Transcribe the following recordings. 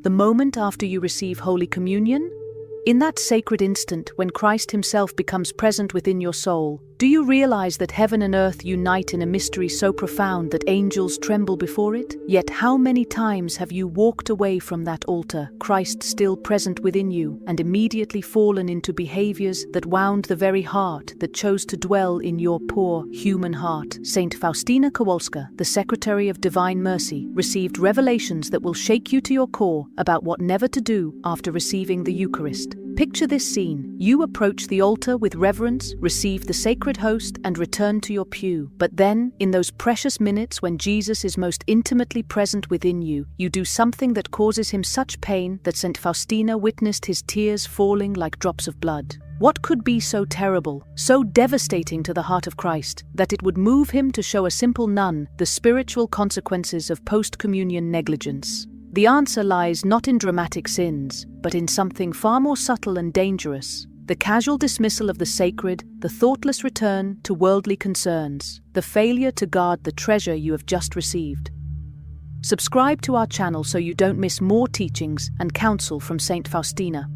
the moment after you receive Holy Communion? In that sacred instant when Christ himself becomes present within your soul, do you realize that heaven and earth unite in a mystery so profound that angels tremble before it? Yet how many times have you walked away from that altar, Christ still present within you, and immediately fallen into behaviors that wound the very heart that chose to dwell in your poor human heart? Saint Faustina Kowalska, the Secretary of Divine Mercy, received revelations that will shake you to your core about what never to do after receiving the Eucharist. Picture this scene. You approach the altar with reverence, receive the sacred host, and return to your pew. But then, in those precious minutes when Jesus is most intimately present within you, you do something that causes him such pain that St. Faustina witnessed his tears falling like drops of blood. What could be so terrible, so devastating to the heart of Christ, that it would move him to show a simple nun the spiritual consequences of post-communion negligence? The answer lies not in dramatic sins, but in something far more subtle and dangerous: the casual dismissal of the sacred, the thoughtless return to worldly concerns, the failure to guard the treasure you have just received. Subscribe to our channel so you don't miss more teachings and counsel from Saint Faustina.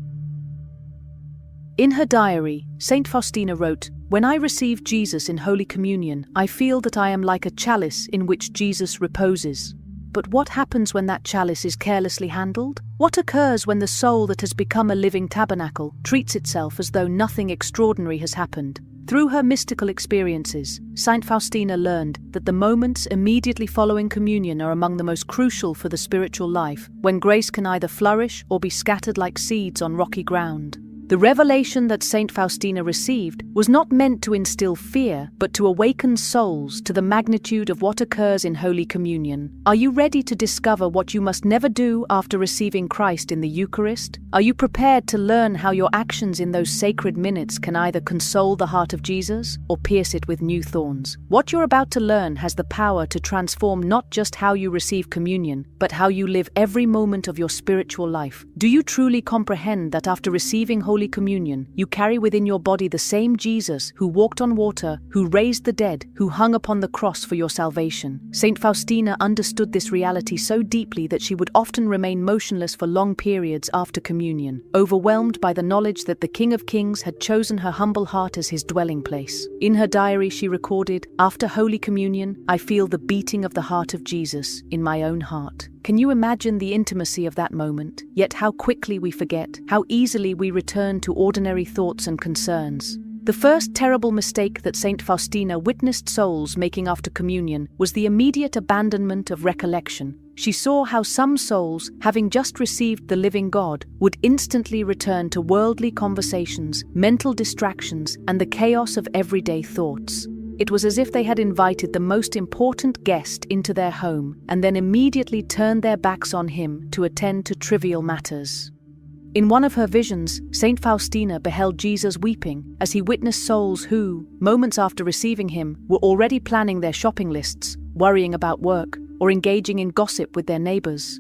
In her diary, Saint Faustina wrote, "When I receive Jesus in Holy Communion, I feel that I am like a chalice in which Jesus reposes." But what happens when that chalice is carelessly handled? What occurs when the soul that has become a living tabernacle treats itself as though nothing extraordinary has happened? Through her mystical experiences, Saint Faustina learned that the moments immediately following communion are among the most crucial for the spiritual life, when grace can either flourish or be scattered like seeds on rocky ground. The revelation that Saint Faustina received was not meant to instill fear, but to awaken souls to the magnitude of what occurs in Holy Communion. Are you ready to discover what you must never do after receiving Christ in the Eucharist? Are you prepared to learn how your actions in those sacred minutes can either console the heart of Jesus or pierce it with new thorns? What you're about to learn has the power to transform not just how you receive communion, but how you live every moment of your spiritual life. Do you truly comprehend that after receiving Holy Communion, you carry within your body the same Jesus who walked on water, who raised the dead, who hung upon the cross for your salvation? Saint Faustina understood this reality so deeply that she would often remain motionless for long periods after communion, overwhelmed by the knowledge that the King of Kings had chosen her humble heart as his dwelling place. In her diary she recorded, "After Holy Communion, I feel the beating of the heart of Jesus in my own heart." Can you imagine the intimacy of that moment? Yet how quickly we forget, how easily we return to ordinary thoughts and concerns. The first terrible mistake that Saint Faustina witnessed souls making after communion was the immediate abandonment of recollection. She saw how some souls, having just received the living God, would instantly return to worldly conversations, mental distractions, and the chaos of everyday thoughts. It was as if they had invited the most important guest into their home and then immediately turned their backs on him to attend to trivial matters. In one of her visions, Saint Faustina beheld Jesus weeping as he witnessed souls who, moments after receiving him, were already planning their shopping lists, worrying about work, or engaging in gossip with their neighbors.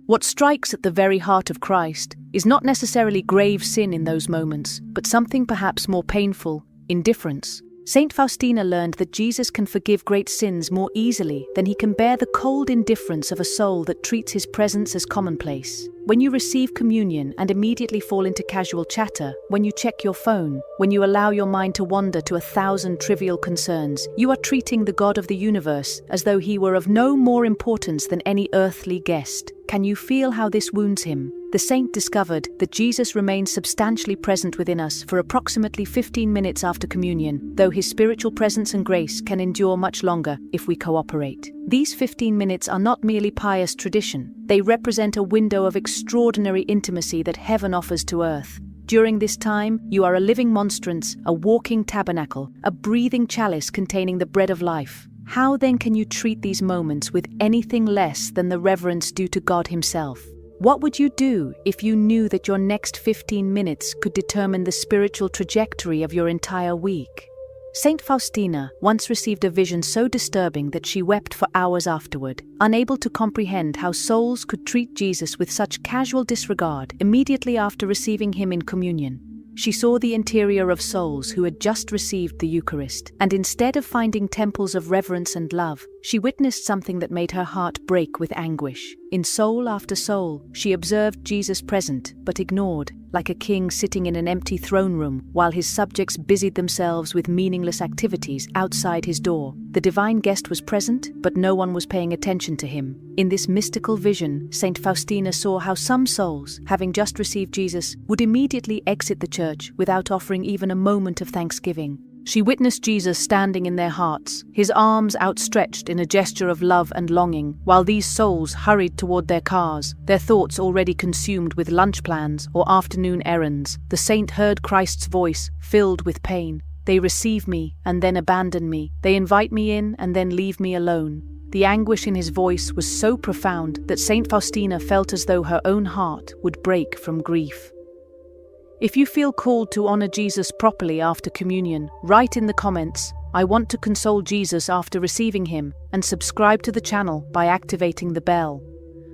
What strikes at the very heart of Christ is not necessarily grave sin in those moments, but something perhaps more painful: indifference. Saint Faustina learned that Jesus can forgive great sins more easily than he can bear the cold indifference of a soul that treats his presence as commonplace. When you receive communion and immediately fall into casual chatter, when you check your phone, when you allow your mind to wander to 1,000 trivial concerns, you are treating the God of the universe as though he were of no more importance than any earthly guest. Can you feel how this wounds him? The saint discovered that Jesus remains substantially present within us for approximately 15 minutes after communion, though his spiritual presence and grace can endure much longer if we cooperate. These 15 minutes are not merely pious tradition. They represent a window of extraordinary intimacy that heaven offers to earth. During this time, you are a living monstrance, a walking tabernacle, a breathing chalice containing the bread of life. How then can you treat these moments with anything less than the reverence due to God himself? What would you do if you knew that your next 15 minutes could determine the spiritual trajectory of your entire week? Saint Faustina once received a vision so disturbing that she wept for hours afterward, unable to comprehend how souls could treat Jesus with such casual disregard immediately after receiving him in communion. She saw the interior of souls who had just received the Eucharist, and instead of finding temples of reverence and love, she witnessed something that made her heart break with anguish. In soul after soul, she observed Jesus present, but ignored, like a king sitting in an empty throne room while his subjects busied themselves with meaningless activities outside his door. The divine guest was present, but no one was paying attention to him. In this mystical vision, Saint Faustina saw how some souls, having just received Jesus, would immediately exit the church without offering even a moment of thanksgiving. She witnessed Jesus standing in their hearts, his arms outstretched in a gesture of love and longing, while these souls hurried toward their cars, their thoughts already consumed with lunch plans or afternoon errands. The saint heard Christ's voice, filled with pain. They receive me and then abandon me. They invite me in and then leave me alone. The anguish in his voice was so profound that Saint Faustina felt as though her own heart would break from grief. If you feel called to honor Jesus properly after communion, write in the comments, "I want to console Jesus after receiving him," and subscribe to the channel by activating the bell.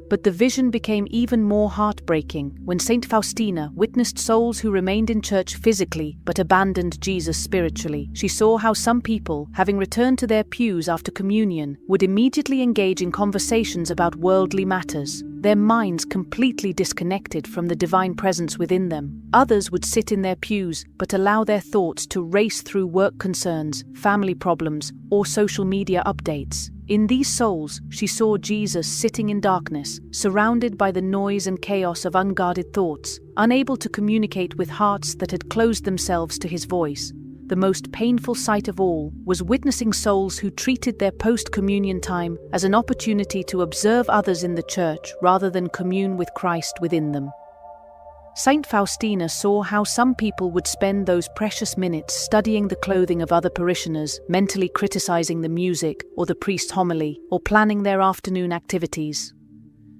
But the vision became even more heartbreaking when Saint Faustina witnessed souls who remained in church physically but abandoned Jesus spiritually. She saw how some people, having returned to their pews after communion, would immediately engage in conversations about worldly matters, their minds completely disconnected from the divine presence within them. Others would sit in their pews but allow their thoughts to race through work concerns, family problems, or social media updates. In these souls, she saw Jesus sitting in darkness, surrounded by the noise and chaos of unguarded thoughts, unable to communicate with hearts that had closed themselves to his voice. The most painful sight of all was witnessing souls who treated their post-communion time as an opportunity to observe others in the church rather than commune with Christ within them. Saint Faustina saw how some people would spend those precious minutes studying the clothing of other parishioners, mentally criticizing the music or the priest's homily, or planning their afternoon activities.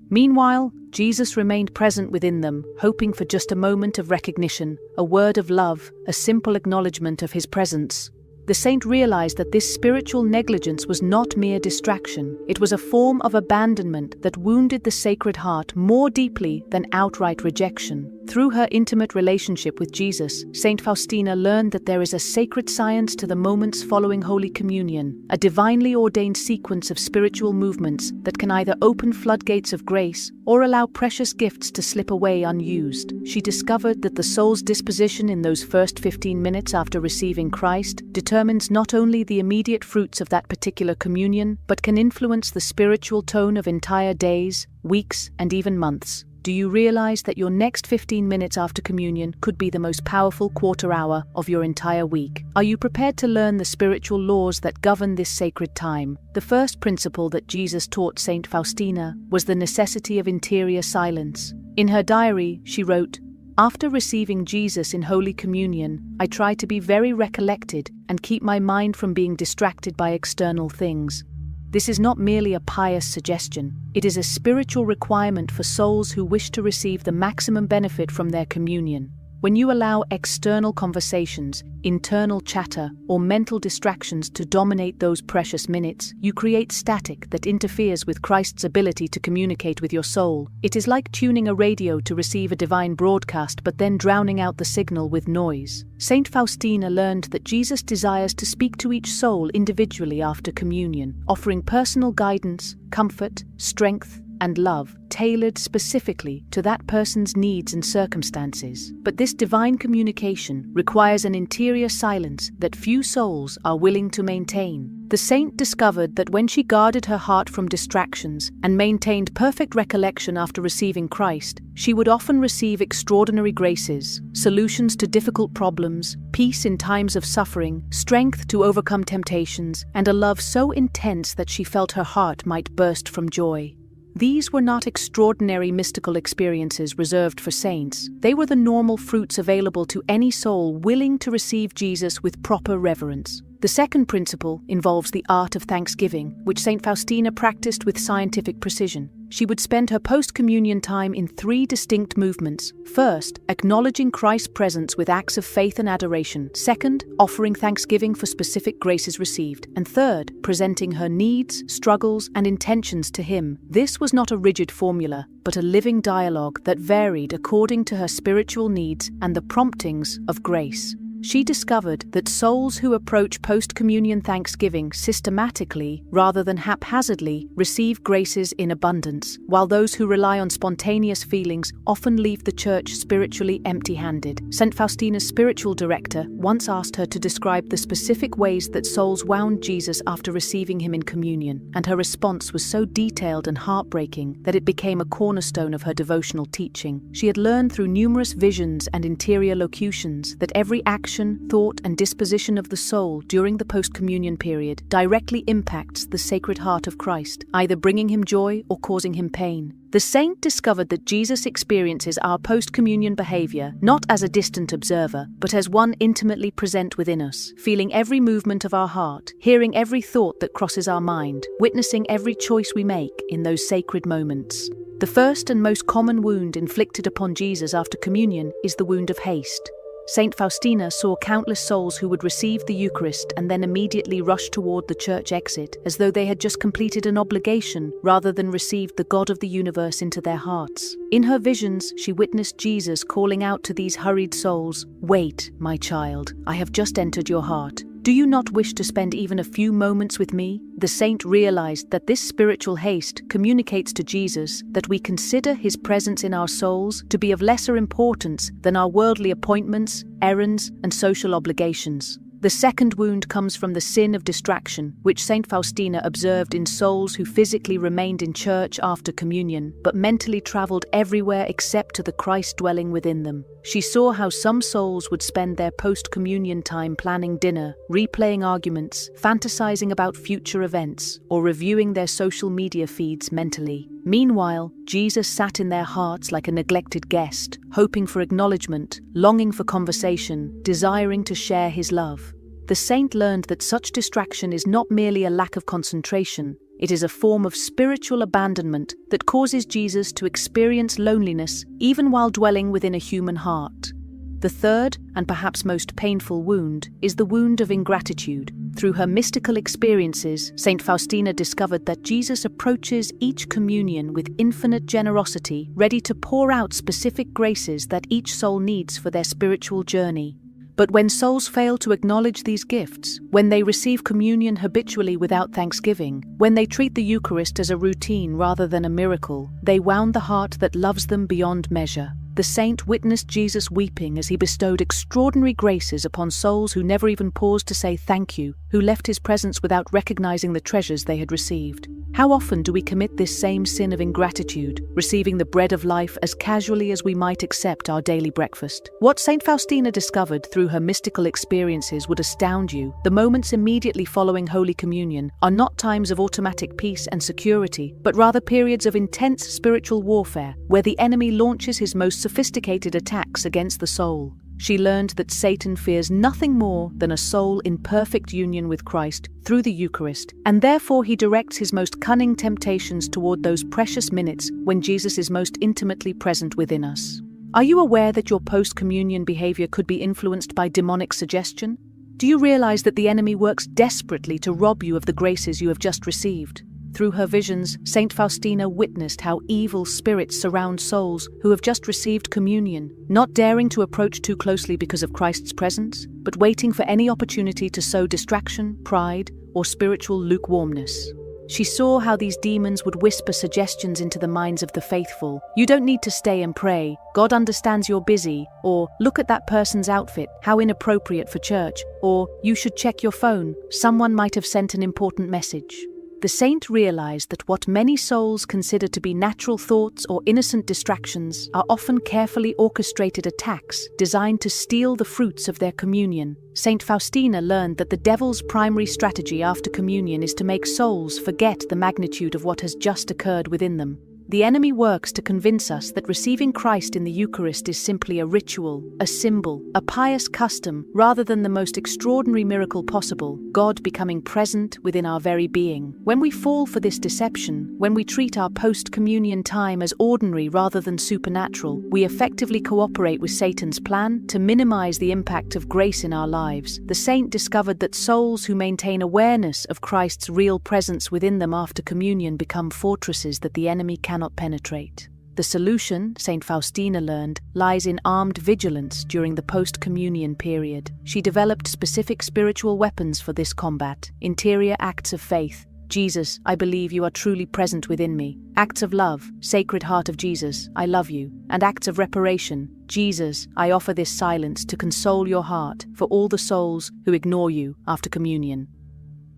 Meanwhile, Jesus remained present within them, hoping for just a moment of recognition, a word of love, a simple acknowledgement of his presence. The saint realized that this spiritual negligence was not mere distraction. It was a form of abandonment that wounded the Sacred Heart more deeply than outright rejection. Through her intimate relationship with Jesus, Saint Faustina learned that there is a sacred science to the moments following Holy Communion, a divinely ordained sequence of spiritual movements that can either open floodgates of grace or allow precious gifts to slip away unused. She discovered that the soul's disposition in those first 15 minutes after receiving Christ determines not only the immediate fruits of that particular communion, but can influence the spiritual tone of entire days, weeks, and even months. Do you realize that your next 15 minutes after communion could be the most powerful quarter hour of your entire week? Are you prepared to learn the spiritual laws that govern this sacred time? The first principle that Jesus taught Saint Faustina was the necessity of interior silence. In her diary, she wrote, "After receiving Jesus in Holy Communion, I try to be very recollected and keep my mind from being distracted by external things." This is not merely a pious suggestion, it is a spiritual requirement for souls who wish to receive the maximum benefit from their communion. When you allow external conversations, internal chatter, or mental distractions to dominate those precious minutes, you create static that interferes with Christ's ability to communicate with your soul. It is like tuning a radio to receive a divine broadcast but then drowning out the signal with noise. Saint Faustina learned that Jesus desires to speak to each soul individually after communion, offering personal guidance, comfort, strength, and love, tailored specifically to that person's needs and circumstances. But this divine communication requires an interior silence that few souls are willing to maintain. The saint discovered that when she guarded her heart from distractions and maintained perfect recollection after receiving Christ, she would often receive extraordinary graces, solutions to difficult problems, peace in times of suffering, strength to overcome temptations, and a love so intense that she felt her heart might burst from joy. These were not extraordinary mystical experiences reserved for saints. They were the normal fruits available to any soul willing to receive Jesus with proper reverence. The second principle involves the art of thanksgiving, which Saint Faustina practiced with scientific precision. She would spend her post-communion time in 3 distinct movements. First, acknowledging Christ's presence with acts of faith and adoration. Second, offering thanksgiving for specific graces received. And third, presenting her needs, struggles, and intentions to Him. This was not a rigid formula, but a living dialogue that varied according to her spiritual needs and the promptings of grace. She discovered that souls who approach post-communion thanksgiving systematically, rather than haphazardly, receive graces in abundance, while those who rely on spontaneous feelings often leave the church spiritually empty-handed. St. Faustina's spiritual director once asked her to describe the specific ways that souls wound Jesus after receiving him in communion, and her response was so detailed and heartbreaking that it became a cornerstone of her devotional teaching. She had learned through numerous visions and interior locutions that every action, thought, and disposition of the soul during the post-communion period directly impacts the Sacred Heart of Christ, either bringing him joy or causing him pain. The saint discovered that Jesus experiences our post-communion behavior not as a distant observer, but as one intimately present within us, feeling every movement of our heart, hearing every thought that crosses our mind, witnessing every choice we make in those sacred moments. The first and most common wound inflicted upon Jesus after communion is the wound of haste. Saint Faustina saw countless souls who would receive the Eucharist and then immediately rush toward the church exit, as though they had just completed an obligation rather than received the God of the universe into their hearts. In her visions, she witnessed Jesus calling out to these hurried souls, "Wait, my child, I have just entered your heart. Do you not wish to spend even a few moments with me?" The saint realized that this spiritual haste communicates to Jesus that we consider his presence in our souls to be of lesser importance than our worldly appointments, errands, and social obligations. The second wound comes from the sin of distraction, which Saint Faustina observed in souls who physically remained in church after communion, but mentally traveled everywhere except to the Christ dwelling within them. She saw how some souls would spend their post-communion time planning dinner, replaying arguments, fantasizing about future events, or reviewing their social media feeds mentally. Meanwhile, Jesus sat in their hearts like a neglected guest, hoping for acknowledgement, longing for conversation, desiring to share his love. The saint learned that such distraction is not merely a lack of concentration, it is a form of spiritual abandonment that causes Jesus to experience loneliness even while dwelling within a human heart. The third, and perhaps most painful wound, is the wound of ingratitude. Through her mystical experiences, Saint Faustina discovered that Jesus approaches each communion with infinite generosity, ready to pour out specific graces that each soul needs for their spiritual journey. But when souls fail to acknowledge these gifts, when they receive communion habitually without thanksgiving, when they treat the Eucharist as a routine rather than a miracle, they wound the heart that loves them beyond measure. The saint witnessed Jesus weeping as he bestowed extraordinary graces upon souls who never even paused to say thank you, who left his presence without recognizing the treasures they had received. How often do we commit this same sin of ingratitude, receiving the bread of life as casually as we might accept our daily breakfast? What Saint Faustina discovered through her mystical experiences would astound you. The moments immediately following Holy Communion are not times of automatic peace and security, but rather periods of intense spiritual warfare, where the enemy launches his most sophisticated attacks against the soul. She learned that Satan fears nothing more than a soul in perfect union with Christ through the Eucharist, and therefore he directs his most cunning temptations toward those precious minutes when Jesus is most intimately present within us. Are you aware that your post-communion behavior could be influenced by demonic suggestion? Do you realize that the enemy works desperately to rob you of the graces you have just received? Through her visions, Saint Faustina witnessed how evil spirits surround souls who have just received communion, not daring to approach too closely because of Christ's presence, but waiting for any opportunity to sow distraction, pride, or spiritual lukewarmness. She saw how these demons would whisper suggestions into the minds of the faithful. "You don't need to stay and pray. God understands you're busy," or "Look at that person's outfit, how inappropriate for church," or "You should check your phone. Someone might have sent an important message." The saint realized that what many souls consider to be natural thoughts or innocent distractions are often carefully orchestrated attacks designed to steal the fruits of their communion. Saint Faustina learned that the devil's primary strategy after communion is to make souls forget the magnitude of what has just occurred within them. The enemy works to convince us that receiving Christ in the Eucharist is simply a ritual, a symbol, a pious custom, rather than the most extraordinary miracle possible, God becoming present within our very being. When we fall for this deception, when we treat our post-communion time as ordinary rather than supernatural, we effectively cooperate with Satan's plan to minimize the impact of grace in our lives. The saint discovered that souls who maintain awareness of Christ's real presence within them after communion become fortresses that the enemy cannot penetrate. The solution, Saint Faustina learned, lies in armed vigilance during the post-communion period. She developed specific spiritual weapons for this combat: interior acts of faith. Jesus, I believe you are truly present within me. Acts of love, Sacred Heart of Jesus, I love you. And acts of reparation, Jesus, I offer this silence to console your heart for all the souls who ignore you after communion.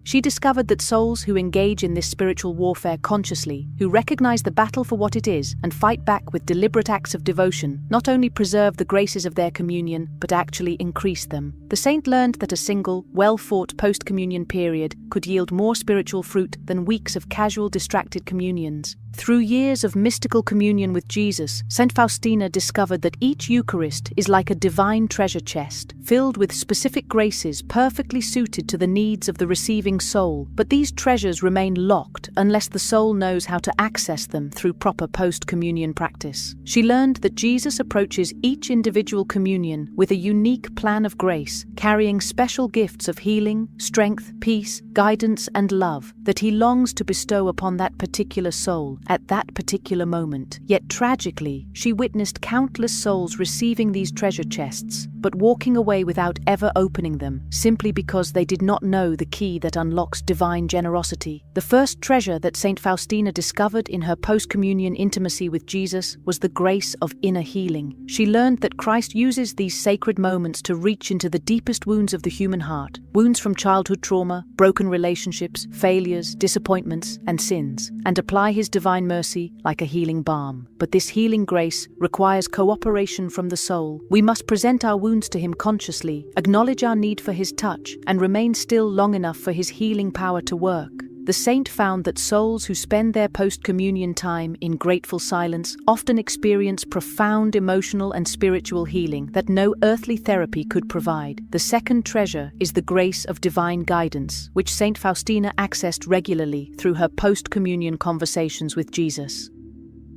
She discovered that souls who engage in this spiritual warfare consciously, who recognize the battle for what it is and fight back with deliberate acts of devotion, not only preserve the graces of their communion, but actually increase them. The saint learned that a single, well-fought post-communion period could yield more spiritual fruit than weeks of casual, distracted communions. Through years of mystical communion with Jesus, Saint Faustina discovered that each Eucharist is like a divine treasure chest, filled with specific graces perfectly suited to the needs of the receiving soul. But these treasures remain locked unless the soul knows how to access them through proper post-communion practice. She learned that Jesus approaches each individual communion with a unique plan of grace, carrying special gifts of healing, strength, peace, guidance, and love that he longs to bestow upon that particular soul at that particular moment. Yet tragically, she witnessed countless souls receiving these treasure chests, but walking away without ever opening them, simply because they did not know the key that unlocks divine generosity. The first treasure that Saint Faustina discovered in her post-communion intimacy with Jesus was the grace of inner healing. She learned that Christ uses these sacred moments to reach into the deepest wounds of the human heart, wounds from childhood trauma, broken relationships, failures, disappointments, and sins, and apply his divine mercy like a healing balm. But this healing grace requires cooperation from the soul. We must present our wounds to him consciously, acknowledge our need for his touch, and remain still long enough for his healing power to work. The saint found that souls who spend their post-communion time in grateful silence often experience profound emotional and spiritual healing that no earthly therapy could provide. The second treasure is the grace of divine guidance, which Saint Faustina accessed regularly through her post-communion conversations with Jesus.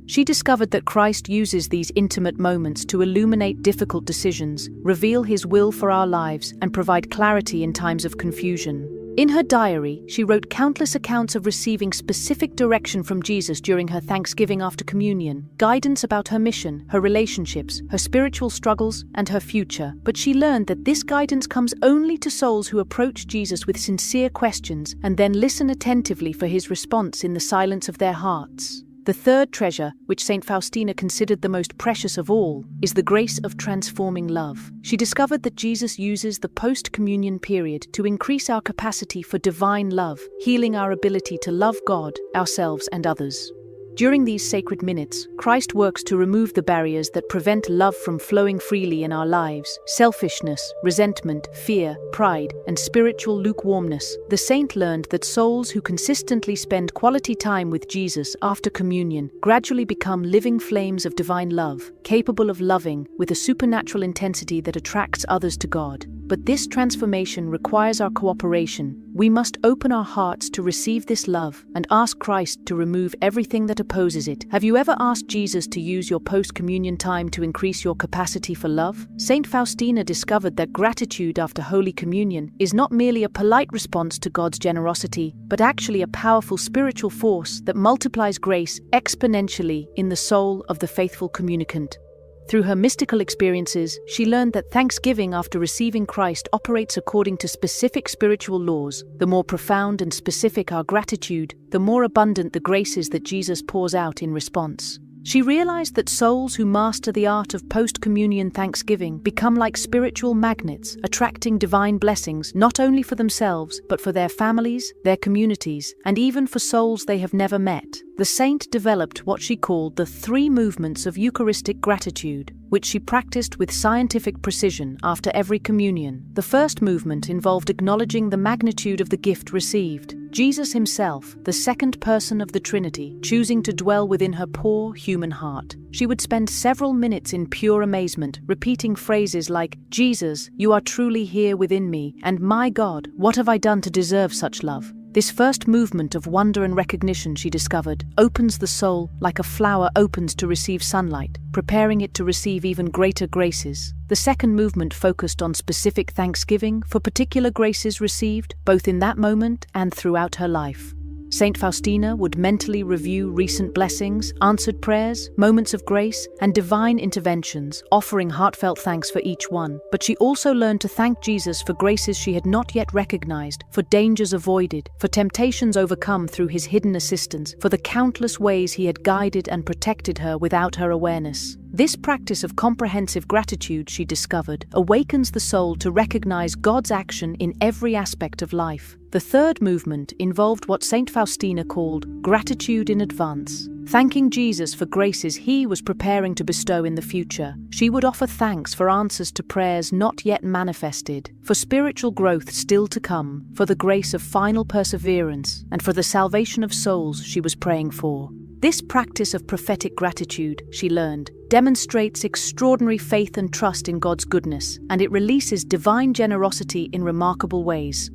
She discovered that Christ uses these intimate moments to illuminate difficult decisions, reveal his will for our lives, and provide clarity in times of confusion. In her diary, she wrote countless accounts of receiving specific direction from Jesus during her Thanksgiving after communion, guidance about her mission, her relationships, her spiritual struggles, and her future. But she learned that this guidance comes only to souls who approach Jesus with sincere questions and then listen attentively for his response in the silence of their hearts. The third treasure, which Saint Faustina considered the most precious of all, is the grace of transforming love. She discovered that Jesus uses the post-communion period to increase our capacity for divine love, healing our ability to love God, ourselves, and others. During these sacred minutes, Christ works to remove the barriers that prevent love from flowing freely in our lives: selfishness, resentment, fear, pride, and spiritual lukewarmness. The saint learned that souls who consistently spend quality time with Jesus after communion gradually become living flames of divine love, capable of loving with a supernatural intensity that attracts others to God. But this transformation requires our cooperation. We must open our hearts to receive this love and ask Christ to remove everything that opposes it. Have you ever asked Jesus to use your post-communion time to increase your capacity for love? Saint Faustina discovered that gratitude after Holy Communion is not merely a polite response to God's generosity, but actually a powerful spiritual force that multiplies grace exponentially in the soul of the faithful communicant. Through her mystical experiences, she learned that thanksgiving after receiving Christ operates according to specific spiritual laws. The more profound and specific our gratitude, the more abundant the graces that Jesus pours out in response. She realized that souls who master the art of post-communion thanksgiving become like spiritual magnets, attracting divine blessings not only for themselves, but for their families, their communities, and even for souls they have never met. The saint developed what she called the 3 movements of Eucharistic gratitude, which she practiced with scientific precision after every communion. The first movement involved acknowledging the magnitude of the gift received. Jesus himself, the second person of the Trinity, choosing to dwell within her poor human heart. She would spend several minutes in pure amazement, repeating phrases like, "Jesus, you are truly here within me," and "My God, what have I done to deserve such love?" This first movement of wonder and recognition, she discovered, opens the soul like a flower opens to receive sunlight, preparing it to receive even greater graces. The second movement focused on specific thanksgiving for particular graces received, both in that moment and throughout her life. Saint Faustina would mentally review recent blessings, answered prayers, moments of grace, and divine interventions, offering heartfelt thanks for each one. But she also learned to thank Jesus for graces she had not yet recognized, for dangers avoided, for temptations overcome through his hidden assistance, for the countless ways he had guided and protected her without her awareness. This practice of comprehensive gratitude, she discovered, awakens the soul to recognize God's action in every aspect of life. The third movement involved what Saint Faustina called gratitude in advance. Thanking Jesus for graces he was preparing to bestow in the future, she would offer thanks for answers to prayers not yet manifested, for spiritual growth still to come, for the grace of final perseverance, and for the salvation of souls she was praying for. This practice of prophetic gratitude, she learned, demonstrates extraordinary faith and trust in God's goodness, and it releases divine generosity in remarkable ways.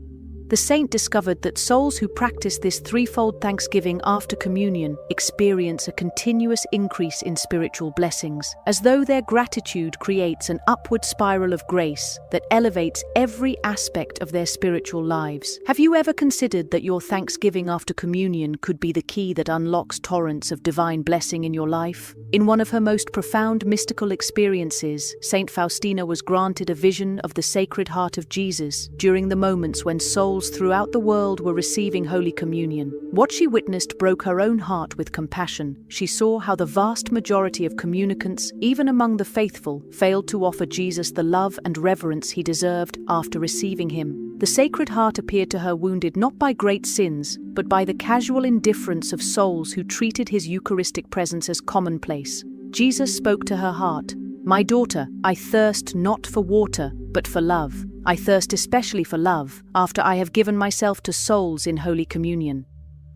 The saint discovered that souls who practice this threefold thanksgiving after communion experience a continuous increase in spiritual blessings, as though their gratitude creates an upward spiral of grace that elevates every aspect of their spiritual lives. Have you ever considered that your thanksgiving after communion could be the key that unlocks torrents of divine blessing in your life? In one of her most profound mystical experiences, Saint Faustina was granted a vision of the Sacred Heart of Jesus during the moments when souls throughout the world were receiving Holy Communion. What she witnessed broke her own heart with compassion. She saw how the vast majority of communicants, even among the faithful, failed to offer Jesus the love and reverence he deserved after receiving him. The Sacred Heart appeared to her wounded not by great sins, but by the casual indifference of souls who treated his Eucharistic presence as commonplace. Jesus spoke to her heart, "My daughter, I thirst not for water, but for love. I thirst especially for love, after I have given myself to souls in Holy Communion."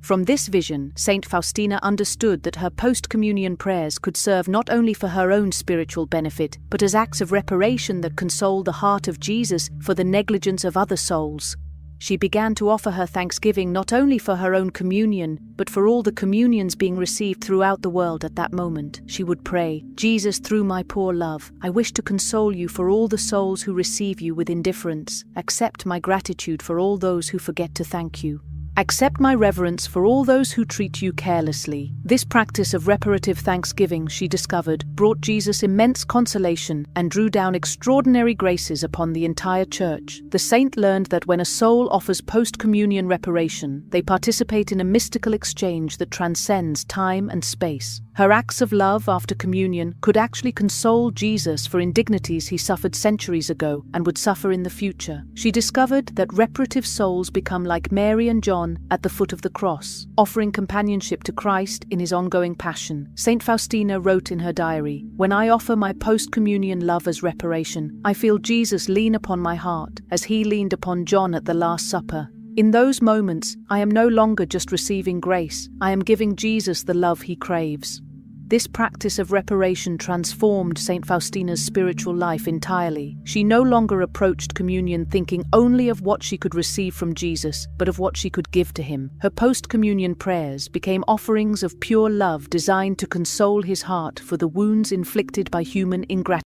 From this vision, Saint Faustina understood that her post-communion prayers could serve not only for her own spiritual benefit, but as acts of reparation that console the heart of Jesus for the negligence of other souls. She began to offer her thanksgiving not only for her own communion, but for all the communions being received throughout the world at that moment. She would pray, "Jesus, through my poor love, I wish to console you for all the souls who receive you with indifference. Accept my gratitude for all those who forget to thank you. Accept my reverence for all those who treat you carelessly." This practice of reparative thanksgiving, she discovered, brought Jesus immense consolation and drew down extraordinary graces upon the entire Church. The saint learned that when a soul offers post-communion reparation, they participate in a mystical exchange that transcends time and space. Her acts of love after communion could actually console Jesus for indignities he suffered centuries ago and would suffer in the future. She discovered that reparative souls become like Mary and John at the foot of the cross, offering companionship to Christ in his ongoing passion. Saint Faustina wrote in her diary, "When I offer my post-communion love as reparation, I feel Jesus lean upon my heart, as he leaned upon John at the Last Supper. In those moments, I am no longer just receiving grace, I am giving Jesus the love he craves." This practice of reparation transformed Saint Faustina's spiritual life entirely. She no longer approached communion thinking only of what she could receive from Jesus, but of what she could give to him. Her post-communion prayers became offerings of pure love designed to console his heart for the wounds inflicted by human ingratitude.